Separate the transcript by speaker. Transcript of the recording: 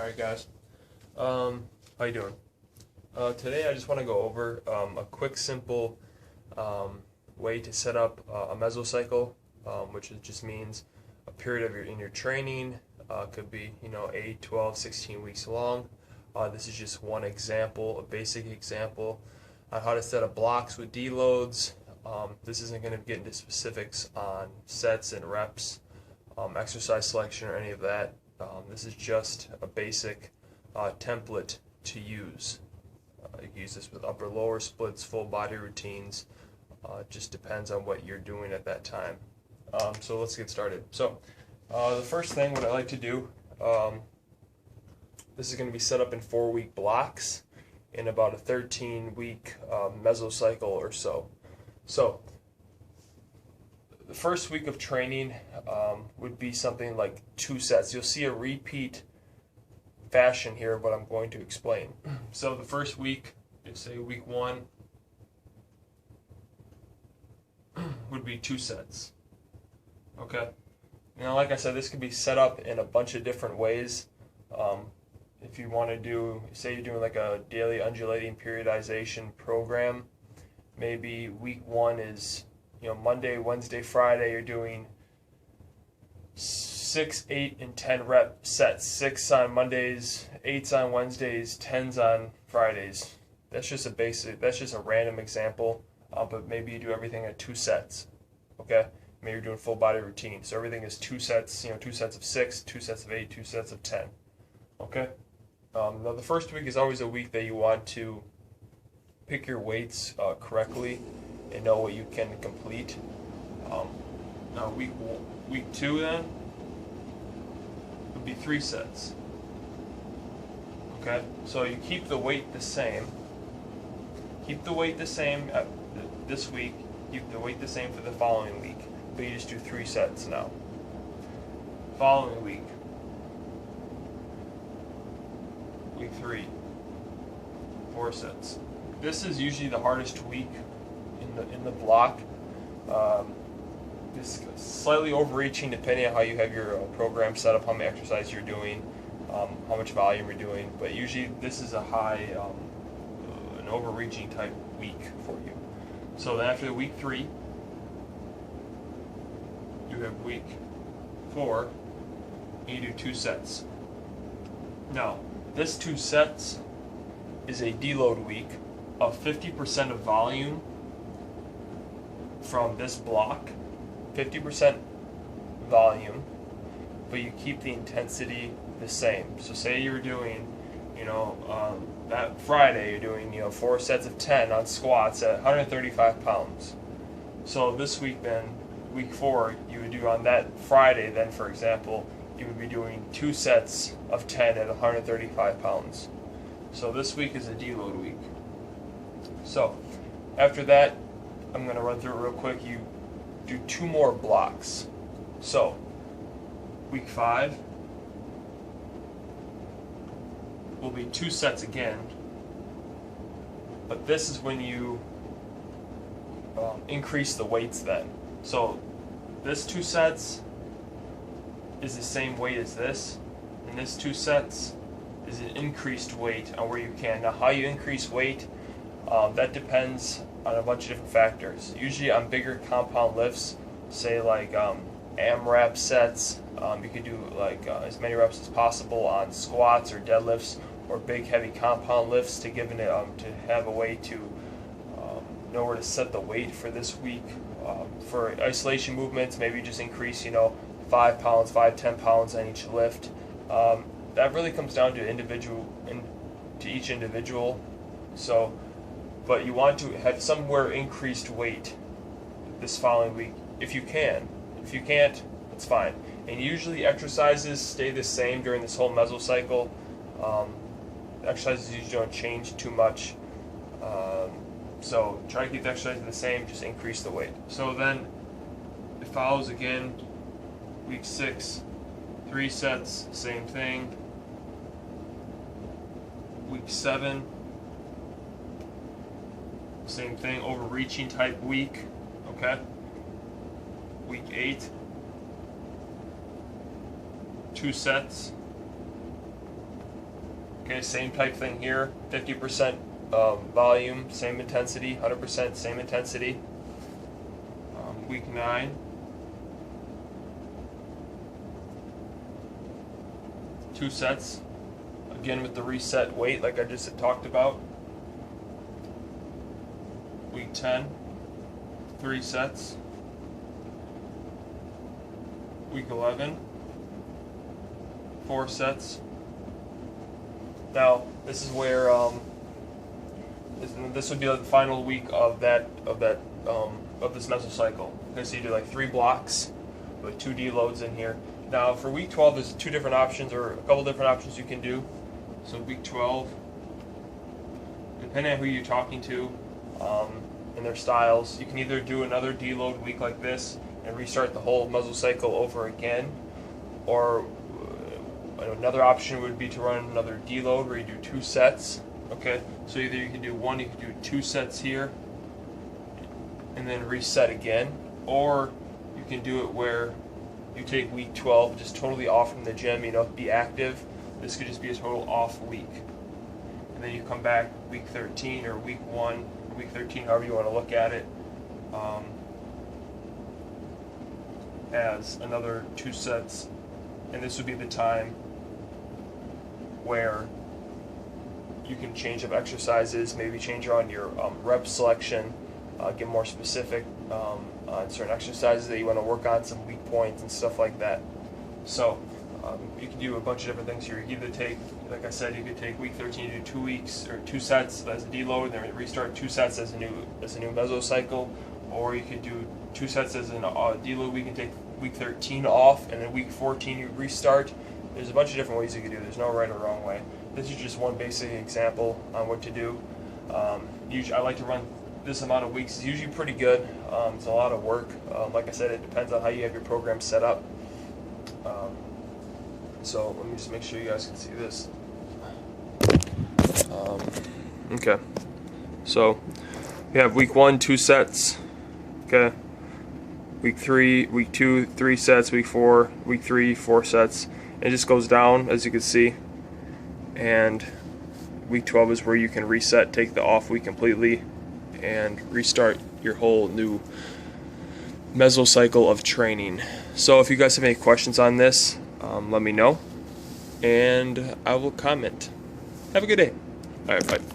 Speaker 1: Alright guys, how you doing? Today I just want to go over a quick simple way to set up a mesocycle, just means a period of in your training. Could be 8, 12, 16 weeks long. This is just one example, a basic example on how to set up blocks with deloads. This isn't going to get into specifics on sets and reps, exercise selection or any of that. This is just a basic template to use. You can use this with upper lower splits, full body routines. It just depends on what you're doing at that time. So let's get started. So the first thing, what I like to do, this is going to be set up in 4-week blocks in about a 13-week mesocycle or so. So the first week of training would be something like 2 sets. You'll see a repeat fashion here of what I'm going to explain. So the first week, say week 1, would be 2 sets. Okay. Now, like I said, this could be set up in a bunch of different ways. If you want to do, say you're doing like a daily undulating periodization program, maybe week 1 is Monday, Wednesday, Friday, you're doing 6, 8, and 10 rep sets. 6 on Mondays, 8s on Wednesdays, 10s on Fridays. That's just a random example, but maybe you do everything at 2 sets. Okay? Maybe you're doing full body routine. So everything is 2 sets, 2 sets of 6, 2 sets of 8, 2 sets of 10. Okay? Now the first week is always a week that you want to pick your weights correctly and know what you can complete. Now week 2 then would be 3 sets. Okay, so you keep the weight the same. Keep the weight the same this week. Keep the weight the same for the following week, but you just do 3 sets now. Following week, week 3, 4 sets. This is usually the hardest week in the block. This is slightly overreaching depending on how you have your program set up, how many exercises you're doing, how much volume you're doing. But usually this is a high, an overreaching type week for you. So then after week 3, you have week 4, and you do 2 sets. Now, this 2 sets is a deload week of 50% of volume from this block, 50% volume, but you keep the intensity the same. So say you're doing, that Friday you're doing, 4 sets of 10 on squats at 135 pounds. So this week then, week 4, you would do on that Friday then, for example, you would be doing 2 sets of 10 at 135 pounds. So this week is a deload week. So after that, I'm going to run through it real quick. You do 2 more blocks. So week 5 will be 2 sets again, but this is when you increase the weights then. So this 2 sets is the same weight as this, and this 2 sets is an increased weight on where you can. Now how you increase weight, that depends on a bunch of different factors. Usually on bigger compound lifts, say like AMRAP sets, you could do like as many reps as possible on squats or deadlifts or big heavy compound lifts to have a way to know where to set the weight for this week. For isolation movements, maybe just increase 5 pounds, 10 pounds on each lift. That really comes down to each individual. So, but you want to have somewhere increased weight this following week if you can. If you can't, that's fine. And usually exercises stay the same during this whole mesocycle. Exercises usually don't change too much. So try to keep the exercises the same, just increase the weight. So then it follows again, week 6, 3 sets, same thing. Week 7, same thing, overreaching type week. Okay. Week 8, 2 sets. Okay, same type thing here, 50% volume, same intensity, 100% same intensity. Week 9. 2 sets, again with the reset weight like I just had talked about. Week 10, 3 sets. Week 11, 4 sets. Now this is where this would be the final week of this mesocycle. Okay, so you do like 3 blocks with 2 deloads in here. Now for week 12, there's 2 different options, or a couple different options you can do. So week 12, depending on who you're talking to and their styles, you can either do another deload week like this and restart the whole mesocycle over again, or another option would be to run another deload where you do 2 sets. Okay, so either you can do 2 sets here and then reset again, or you can do it where you take week 12 just totally off from the gym, be active. This could just be a total off week. And then you come back week 13 or week 1, or week 13, however you want to look at it, as another 2 sets. And this would be the time where you can change up exercises, maybe change on your rep selection, get more specific on certain exercises that you want to work on, some weak points and stuff like that. So you can do a bunch of different things here. You can either take, like I said, you could take week 13 to do 2 weeks or 2 sets as a deload, and then restart 2 sets as a new mesocycle, or you could do 2 sets as a deload. We can take week 13 off, and then week 14 you restart. There's a bunch of different ways you can do it. There's no right or wrong way. This is just one basic example on what to do. Usually, I like to run this amount of weeks. It's usually pretty good. It's a lot of work. Like I said, it depends on how you have your program set up. So let me just make sure you guys can see this. Okay. So we have week 1, 2 sets. Okay. Week 3, week 2, 3 sets. Week 4, week 3, 4 sets. It just goes down, as you can see. And week 12 is where you can reset, take the off week completely, and restart your whole new mesocycle of training. So if you guys have any questions on this, let me know, and I will comment. Have a good day. All right, bye.